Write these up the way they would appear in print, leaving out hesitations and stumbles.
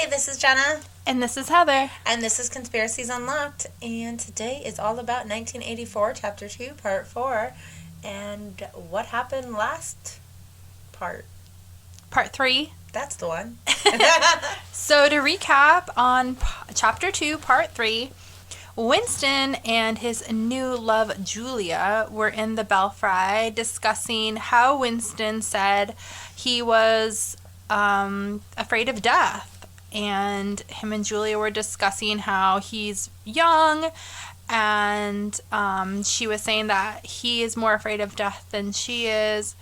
Hi, this is Jenna. And this is Heather. And this is Conspiracies Unlocked. And today is all about 1984, Chapter 2, Part 4. And what happened last part? Part 3. That's the one. So to recap on Chapter 2, Part 3, Winston and his new love, Julia, were in the belfry discussing how Winston said he was afraid of death. And him and Julia were discussing how he's young, and she was saying that he is more afraid of death than she is.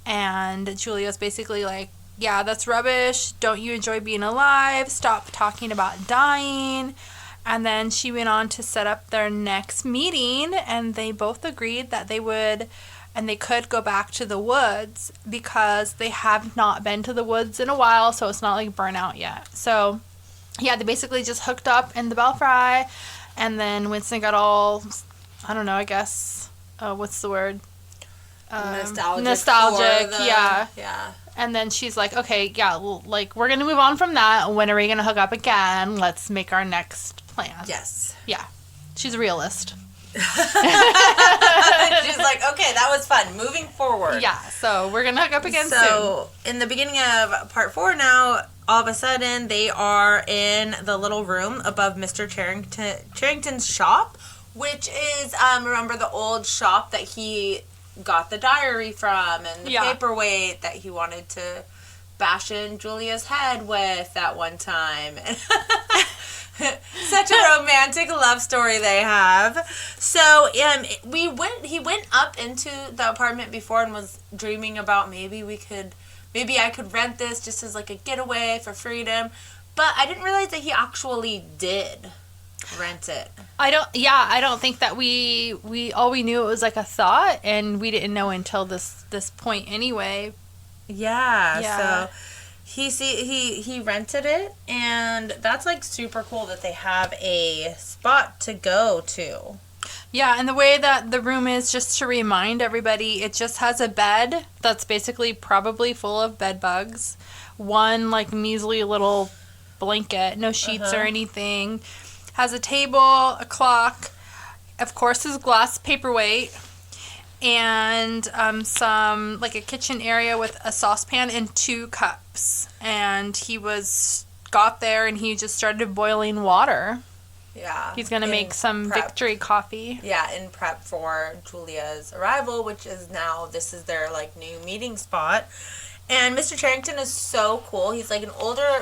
And Julia's basically like, yeah, that's rubbish. Don't you enjoy being alive? Stop talking about dying. And then she went on to set up their next meeting, and they both agreed that they would and they could go back to the woods because they have not been to the woods in a while, so it's not like burnout yet. So, yeah, they basically just hooked up in the belfry, and then Winston got all, I don't know, I guess, what's the word? Nostalgic, yeah. And then she's like, okay, yeah, like, we're going to move on from that. When are we going to hook up again? Let's make our next plan. Yes. Yeah. She's a realist. She's like, okay, that was fun. Moving forward. Yeah, so we're going to hook up again soon. So, in the beginning of Part 4 now, all of a sudden, they are in the little room above Mr. Charrington's shop, which is, remember the old shop that he got the diary from and the paperweight that he wanted to bash in Julia's head with that one time. Such a romantic love story they have. So he went up into the apartment before and was dreaming about maybe I could rent this just as like a getaway for freedom. But I didn't realize that he actually did rent it. I don't think that we all we knew it was like a thought, and we didn't know until this point anyway. Yeah. So he rented it, and that's like super cool that they have a spot to go to. Yeah, and the way that the room is, just to remind everybody, it just has a bed that's basically probably full of bed bugs, one like measly little blanket, no sheets or anything, has a table, a clock, of course his glass paperweight, and some like a kitchen area with a saucepan and 2 cups. And he got there and he just started boiling water. Yeah. He's going to make some victory coffee. Yeah, in prep for Julia's arrival, which is now, this is their like new meeting spot. And Mr. Charrington is so cool. He's like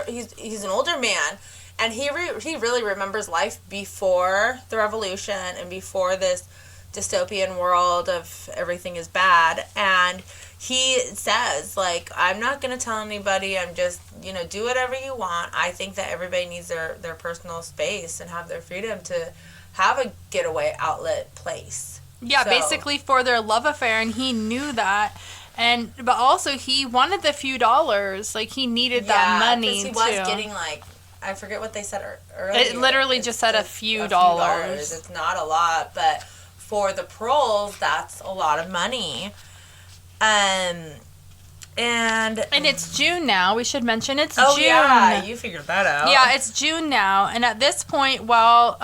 he's an older man, and he really remembers life before the revolution and before this dystopian world of everything is bad. And he says, like, I'm not going to tell anybody. I'm just, do whatever you want. I think that everybody needs their personal space and have their freedom to have a getaway outlet place. Yeah, so, basically for their love affair, and he knew that. But also he wanted the few dollars. Like, he needed that money, too. He was getting, like, I forget what they said earlier. It literally just said a few dollars. It's not a lot, but for the proles, that's a lot of money. And it's June now. We should mention it's June. Oh, yeah. You figured that out. Yeah, it's June now. And at this point, while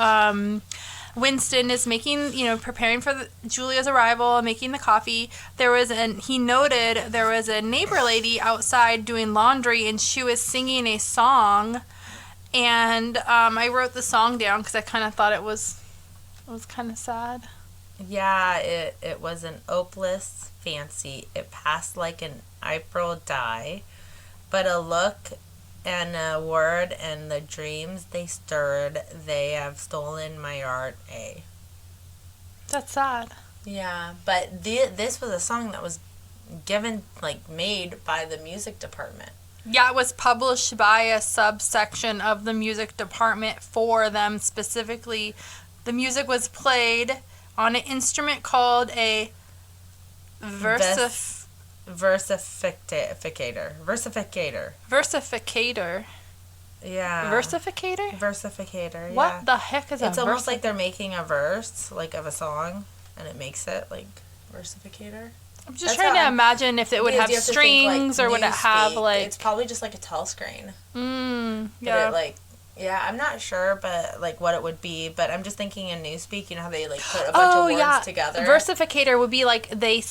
Winston is preparing for Julia's arrival, making the coffee, he noted there was a neighbor lady outside doing laundry, and she was singing a song. And I wrote the song down because I kind of thought it was kind of sad. Yeah, it was an opaless fancy. It passed like an April dye, but a look and a word and the dreams they stirred, they have stolen my art, That's sad. Yeah, but this was a song that was made by the music department. Yeah, it was published by a subsection of the music department for them specifically. The music was played on an instrument called a versificator. Yeah. Versificator, yeah. What the heck is It's almost like they're making a verse, like, of a song, and it makes it, like, versificator. I'm just trying to imagine if it would have strings or would it have like... It's probably just like a telescreen. Yeah. I'm not sure, but like what it would be. But I'm just thinking in Newspeak, you know how they like put a bunch of words together. Versificator would be like they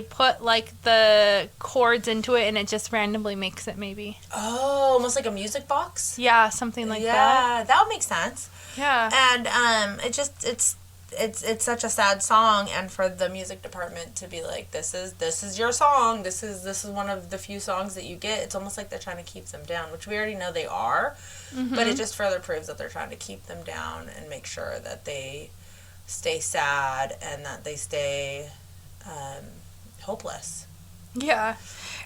put like the chords into it and it just randomly makes it maybe. Oh, almost like a music box. Yeah, something like that. Yeah, that would make sense. Yeah. And it's such a sad song, and for the music department to be like, this is your song, this is one of the few songs that you get, it's almost like they're trying to keep them down, which we already know they are, but it just further proves that they're trying to keep them down and make sure that they stay sad and that they stay hopeless. Yeah.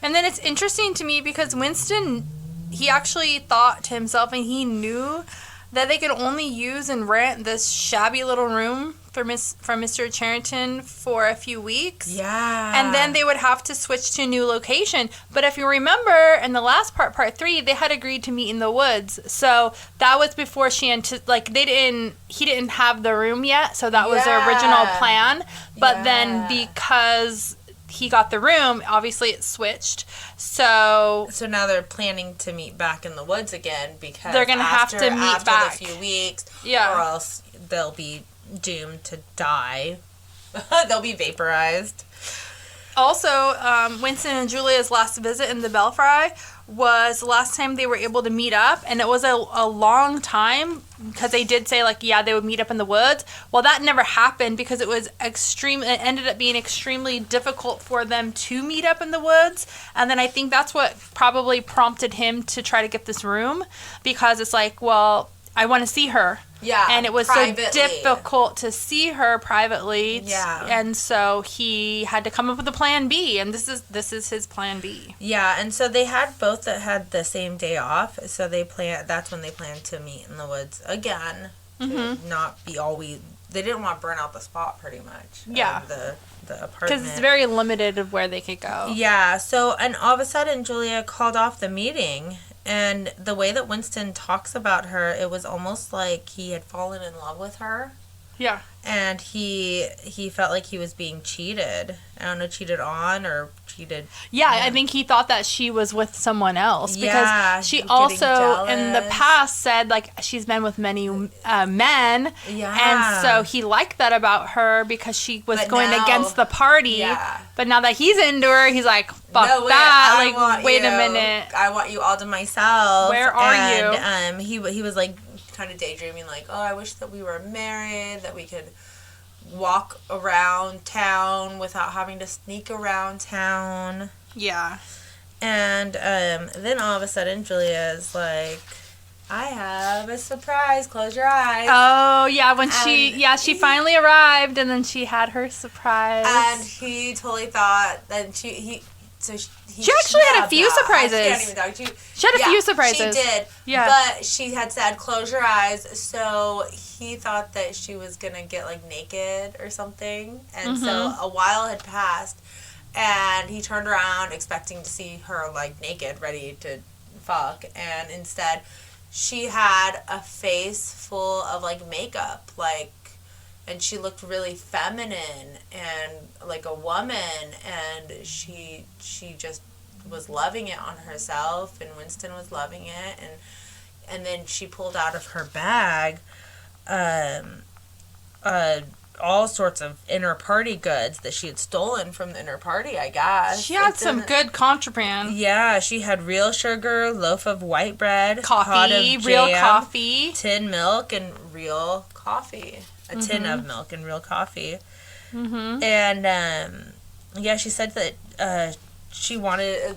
And then it's interesting to me because Winston, he actually thought to himself, and he knew that they could only use and rent this shabby little room from Mr. Charrington for a few weeks. Yeah. And then they would have to switch to a new location. But if you remember, in the last part 3, they had agreed to meet in the woods. So that was before he didn't have the room yet. So that was their original plan. But then because he got the room, obviously it switched. So now they're planning to meet back in the woods again because they're going to have to meet back after the few weeks, or else they'll be doomed to die. They'll be vaporized. Also, Winston and Julia's last visit in the Belfry was the last time they were able to meet up, and it was a long time because they did say they would meet up in the woods. Well, that never happened because it ended up being extremely difficult for them to meet up in the woods. And then I think that's what probably prompted him to try to get this room, because it's like, well, I want to see her. Yeah, and it was privately. So difficult to see her privately. Yeah. And so he had to come up with a plan B, and this is his plan B. Yeah, and so they had both that had the same day off, so that's when they planned to meet in the woods again. To not be they didn't want to burn out the spot pretty much. Yeah. The apartment. Because it's very limited of where they could go. Yeah, so, and all of a sudden Julia called off the meeting. And the way that Winston talks about her, it was almost like he had fallen in love with her. Yeah. And he felt like he was being cheated. I don't know, cheated on or cheated. Yeah, I think he thought that she was with someone else. Because she getting also, jealous. in the past, said, she's been with many men. Yeah. And so he liked that about her because she was going against the party. Yeah. But now that he's into her, he's like, fuck no, that. Wait a minute. I want you all to myself. Where are you? And he was kind of daydreaming, I wish that we were married, that we could walk around town without having to sneak around town. Yeah. And then all of a sudden Julia's like, I have a surprise, close your eyes. Oh, yeah, when she finally arrived, and then she had her surprise. And he totally thought that she actually had a few surprises. I can't even talk. She had a few surprises. She did. Yeah. But she had said, close your eyes. So he thought that she was going to get, naked or something. And so a while had passed. And he turned around expecting to see her, naked, ready to fuck. And instead, she had a face full of, makeup. And she looked really feminine and like a woman, and she just was loving it on herself, and Winston was loving it, and then she pulled out of her bag all sorts of inner party goods that she had stolen from the inner party, I guess. She had some good contraband. Yeah, she had real sugar, loaf of white bread, coffee, pot of jam, real coffee, tin milk, and real coffee. A tin of milk and real coffee. And, she said that she wanted,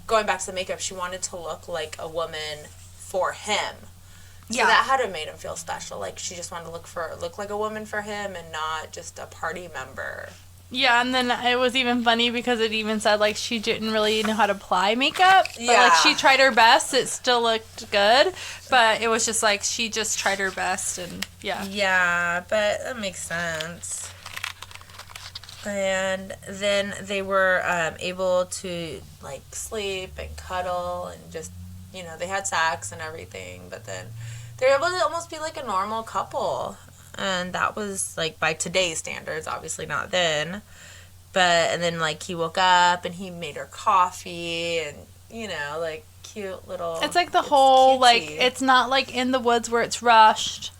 going back to the makeup, she wanted to look like a woman for him. So that had to made him feel special. She just wanted to look like a woman for him and not just a party member. Yeah, and then it was even funny because it even said, she didn't really know how to apply makeup. But, she tried her best. It still looked good. But it was just, she just tried her best, and, yeah. Yeah, but that makes sense. And then they were able to, sleep and cuddle and just, they had sex and everything. But then they were able to almost be, a normal couple. And that was, by today's standards, obviously not then. and then, like, he woke up and he made her coffee and, you know, like, cute little... It's like the whole, cutesy. like, it's not like in the woods where it's rushed.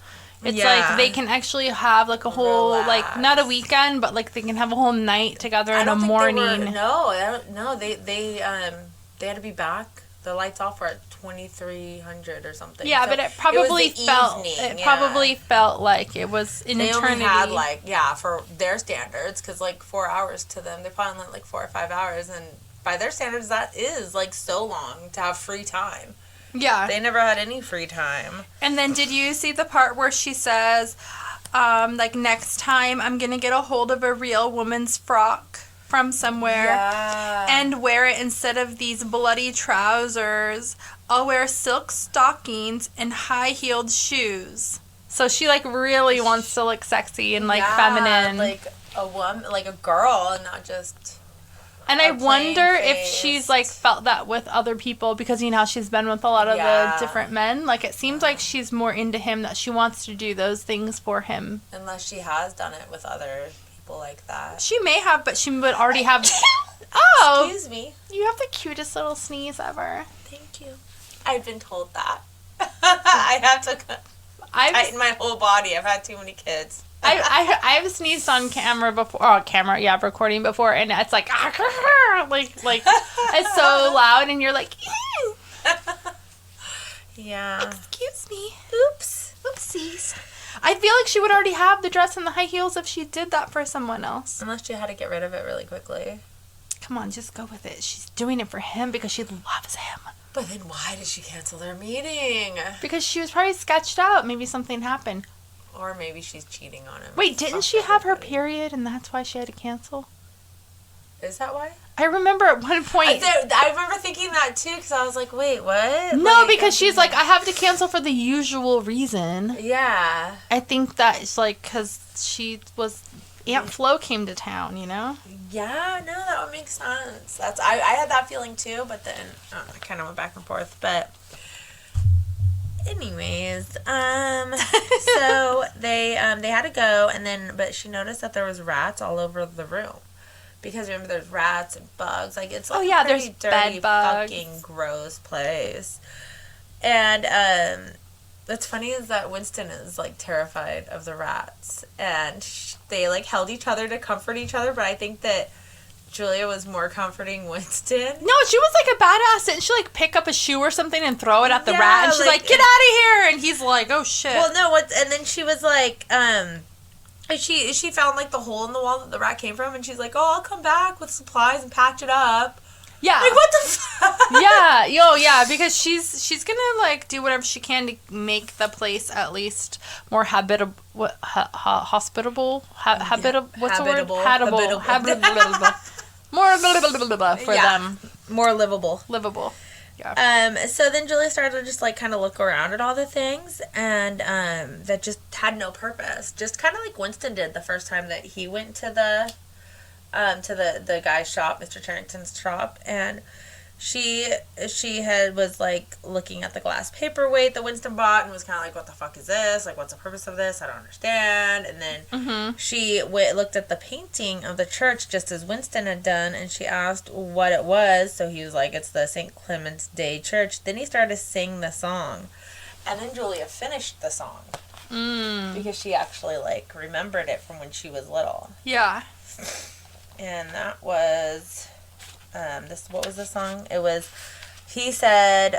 It's like they can actually have, like, a whole, like, not a weekend, but, like, they can have a whole night together in a morning. They had to be back. The lights off were at 2300 or something. Yeah, so but it probably felt like it was an eternity. They only had, like, for their standards, because, like, 4 hours to them, they probably only, like, 4 or 5 hours, and by their standards, that is, like, so long to have free time. Yeah. They never had any free time. And then did you see the part where she says, like, next time I'm going to get a hold of a real woman's frock from somewhere and wear it instead of these bloody trousers. I'll wear silk stockings and high-heeled shoes. So she, like, really wants to look sexy and, like, feminine. Like a woman, like a girl, and not just... And I wonder if she's, like, felt that with other people, because, you know, how she's been with a lot of the different men. Like, it seems like she's more into him, that she wants to do those things for him. Unless she has done it with other people like that. She may have, but she would already have... Oh! Excuse me. You have the cutest little sneeze ever. Thank you. I've been told that. I have to tighten my whole body. I've had too many kids. I've sneezed on camera before. Oh, recording before, and it's like, like it's so loud, and you're like, ew. Yeah. Excuse me. Oops. Oopsies. I feel like she would already have the dress and the high heels if she did that for someone else. Unless she had to get rid of it really quickly. Come on, just go with it. She's doing it for him because she loves him. But then why did she cancel their meeting? Because she was probably sketched out. Maybe something happened. Or maybe she's cheating on him. Wait, didn't she have her period and that's why she had to cancel? Is that why? I remember at one point... I remember thinking that too, because I was like, wait, what? No, because she's like, I have to cancel for the usual reason. Yeah. I think that's like, because she was... Aunt Flo came to town, you know? Yeah, no, that would make sense. I had that feeling too, but then I kind of went back and forth, but... Anyways, so they had to go, but she noticed that there was rats all over the room, because remember there's rats and bugs, like it's like a pretty dirty, fucking gross place. And what's funny is that Winston is like terrified of the rats, and they like held each other to comfort each other, but I think that Julia was more comforting Winston. No, she was like a badass. Didn't she like pick up a shoe or something and throw it at the rat? And she's like, get out of here! And he's like, oh shit. Well, no, and then she was like, she found like the hole in the wall that the rat came from, and she's like, oh, I'll come back with supplies and patch it up. Yeah. Like, what the fuck? Yeah, because she's gonna like do whatever she can to make the place at least more hospitable. More for them. More livable. Yeah. So then Julia started to just like kind of look around at all the things, and that just had no purpose. Just kind of like Winston did the first time that he went to the guy's shop, Mr. Charrington's shop, and she was like looking at the glass paperweight that Winston bought and was kind of like, what the fuck is this? Like, what's the purpose of this? I don't understand. And then she looked at the painting of the church just as Winston had done, and she asked what it was. So he was like, it's the St. Clement's Day Church. Then he started to sing the song, and then Julia finished the song because she actually like remembered it from when she was little. Yeah. And that was, what was the song? It was, he said,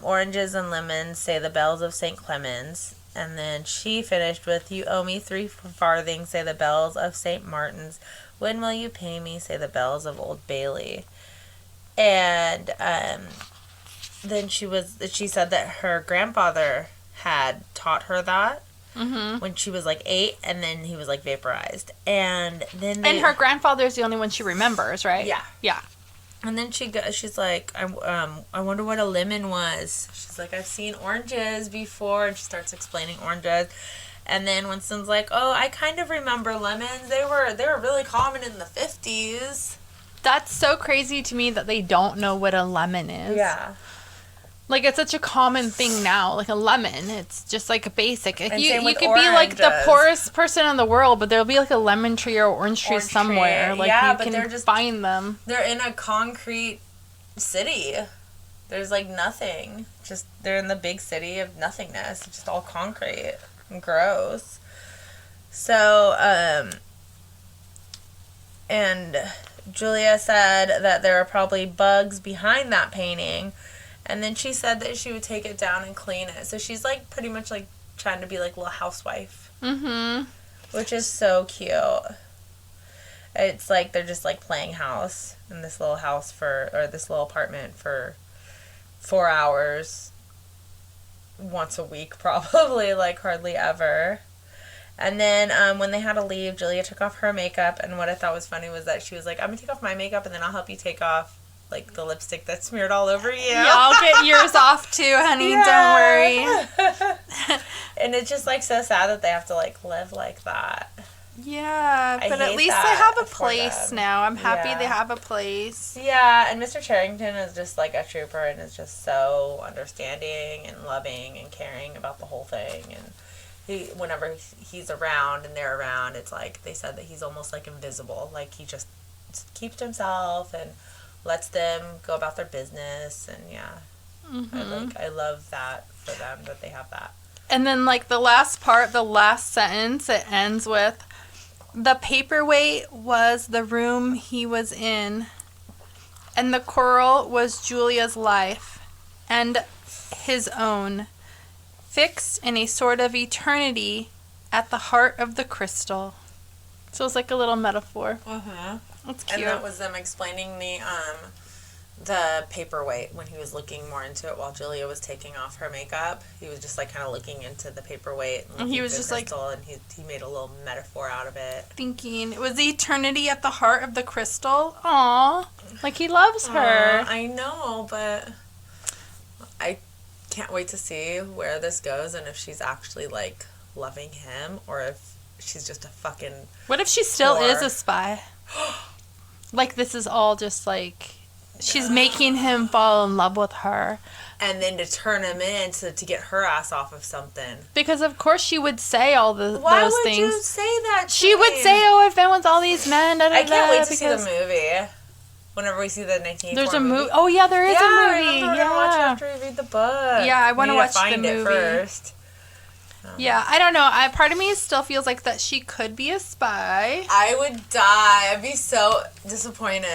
oranges and lemons, say the bells of St. Clement's. And then she finished with, you owe me 3 farthings, say the bells of St. Martin's. When will you pay me, say the bells of Old Bailey. And then she said that her grandfather had taught her that. When she was like 8, and then he was like vaporized, and then and her grandfather's the only one she remembers, right? Yeah. And then she's like, I wonder what a lemon was. She's like, I've seen oranges before, and she starts explaining oranges, and then Winston's like, oh, I kind of remember lemons. They were really common in the 50s. That's so crazy to me that they don't know what a lemon is. Yeah. Like, it's such a common thing now. Like a lemon. It's just like a basic. Like, And you same with could be like the oranges. poorest person in the world, but there'll be like a lemon tree or orange tree Orange somewhere. tree. Like, Yeah, you but can they're just- find them. They're in a concrete city. There's like nothing. Just they're in the big city of nothingness. It's just all concrete and gross. So, and Julia said that there are probably bugs behind that painting. And then she said that she would take it down and clean it. So she's like pretty much like trying to be like a little housewife. Mm-hmm. Which is so cute. It's like they're just like playing house in this little house this little apartment for 4 hours once a week, probably, like hardly ever. And then when they had to leave, Julia took off her makeup, and what I thought was funny was that she was like, I'm gonna take off my makeup and then I'll help you take off like the lipstick that's smeared all over you. Yeah, I'll get yours off too, honey. Yeah. Don't worry. And it's just like so sad that they have to like live like that. Yeah, I but at hate least they that have a for place them. now. I'm happy Yeah. they have a place. Yeah, and Mr. Charrington is just like a trooper and is just so understanding and loving and caring about the whole thing. And whenever he's around and they're around, it's like they said that he's almost like invisible. Like he just keeps to himself and lets them go about their business. And yeah, Mm-hmm. I love that for them that they have that. And then, like, the last part, the last sentence, it ends with, the paperweight was the room he was in, and the coral was Julia's life, and his own, fixed in a sort of eternity at the heart of the crystal. So it's like a little metaphor. Uh-huh. It's cute. And that was them explaining the paperweight when he was looking more into it while Julia was taking off her makeup. He was just like kind of looking into the paperweight and he was the just like crystal, and he made a little metaphor out of it. thinking, it was the eternity at the heart of the crystal. Aw, like he loves her. I know, but I can't wait to see where this goes and if she's actually like loving him or if she's just a fucking What if she still whore. is a spy? Like, this is all just like she's making him fall in love with her. And then to turn him in to get her ass off of something. Because of course she would say all those Why would things. you say that to She would me? say, "Oh, I've been with all these men." I can't wait to see the movie. Whenever we see the 1984 There's a movie. movie. Oh yeah, there is a movie. Remember, we're gonna watch it after we read the book. Yeah, I wanna We need watch the find it movie. first. Yeah, I don't know. Part of me still feels like that she could be a spy. I would die. I'd be so disappointed.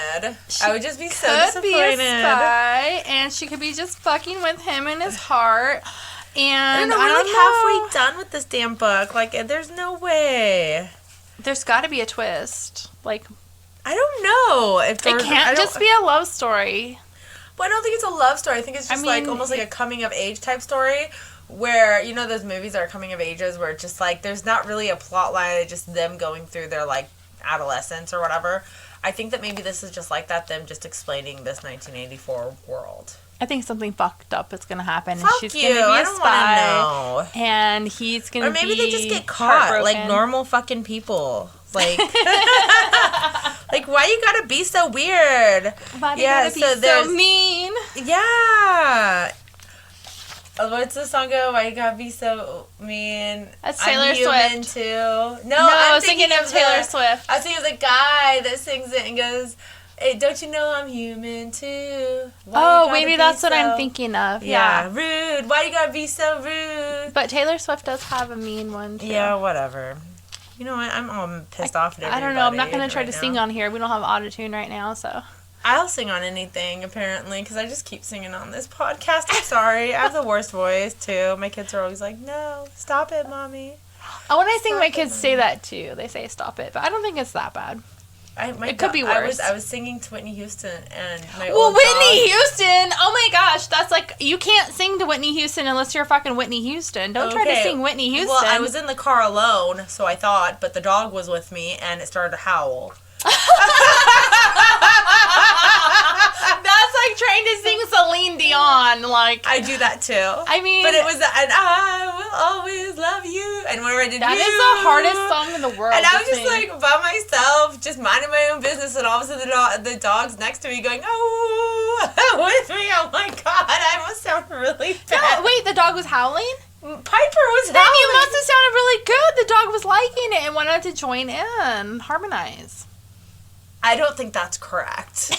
I would just be so Could be a disappointed. spy, and she could be just fucking with him in his heart. And We're like halfway done with this damn book. Like, there's no way. There's got to be a twist. Like, I don't know if it can't just be a love story. Well, I don't think it's a love story. I think it's just like almost like a coming of age type story. Where, you know, those movies that are coming of ages where it's just like there's not really a plot line, it's just them going through their like adolescence or whatever. I think that maybe this is just like that, them just explaining this 1984 world. I think something fucked up is gonna happen. Fuck and she's you. gonna be I a don't spy, want to know. and he's gonna be Or maybe they just get caught like normal fucking people. Like, like why you gotta be so weird? Why you gotta be so mean? Yeah. What's the song go? Why you gotta be so mean? That's Taylor I'm human Swift. Too. No, I I'm was thinking of Taylor Swift. I was thinking of the guy that sings it and goes, "Hey, don't you know I'm human too?" Oh, maybe that's what I'm thinking of. Yeah, rude. Why you gotta be so rude? But Taylor Swift does have a mean one too. Yeah, whatever. You know what? I'm all pissed off at everybody. I don't know. I'm not gonna try right to now. sing on here. We don't have autotune right now, so. I'll sing on anything, apparently, because I just keep singing on this podcast. I'm sorry. I have the worst voice, too. My kids are always like, no, stop it, Mommy. Oh, when I sing, my kids say that, too. They say, stop it. But I don't think it's that bad. It could be worse. I was singing to Whitney Houston and my Well, old Whitney dog. Houston! Oh, my gosh. That's like, you can't sing to Whitney Houston unless you're fucking Whitney Houston. Don't try to sing Whitney Houston. Well, I was in the car alone, so I thought, but the dog was with me, and it started to howl. That's like trying to sing Celine Dion. Like, I do that too. I mean, but it was, and I will always love you. And whenever I did that you, is the hardest song in the world. and I was to just sing. like by myself, just minding my own business, and all of a sudden the dog's next to me going, "Oh, with me. Oh my god, I must sound really bad. No, wait, the dog was howling? Piper was Then howling. you must have sounded really good. The dog was liking it and wanted to join in, harmonize. I don't think that's correct.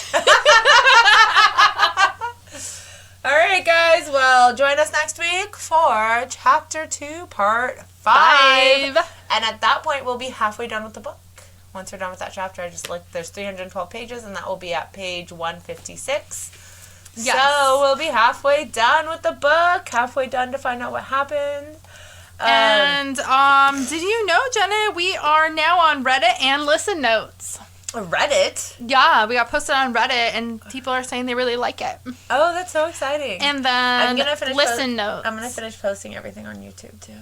All right, guys. Well, join us next week for Chapter 2, Part 5. And at that point, we'll be halfway done with the book. Once we're done with that chapter, I just looked. There's 312 pages, and that will be at page 156. Yes. So we'll be halfway done with the book, halfway done to find out what happened. And did you know, Jenna, we are now on Reddit and Listen Notes. Reddit? Yeah, we got posted on Reddit, and people are saying they really like it. Oh, that's so exciting. And then Listen Notes. I'm going to finish posting everything on YouTube, too.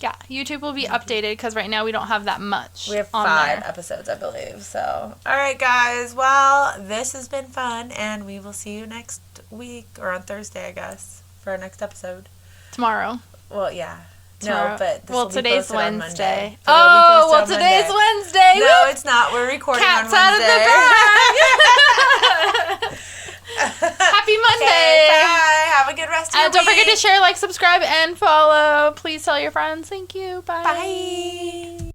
Yeah, YouTube will be updated because right now we don't have that much. We have on 5 there. episodes, I believe. So, all right, guys. Well, this has been fun, and we will see you next week, or on Thursday, I guess, for our next episode. Tomorrow. Well, yeah. Tomorrow. No, but this will be today's posted on Wednesday. Monday. So Today's Wednesday. No, it's not. We're recording Cat's on out of Wednesday. the bag. Happy Monday. Okay, bye. Have a good rest of your And don't week. forget to share, like, subscribe, and follow. Please tell your friends. Thank you. Bye. Bye.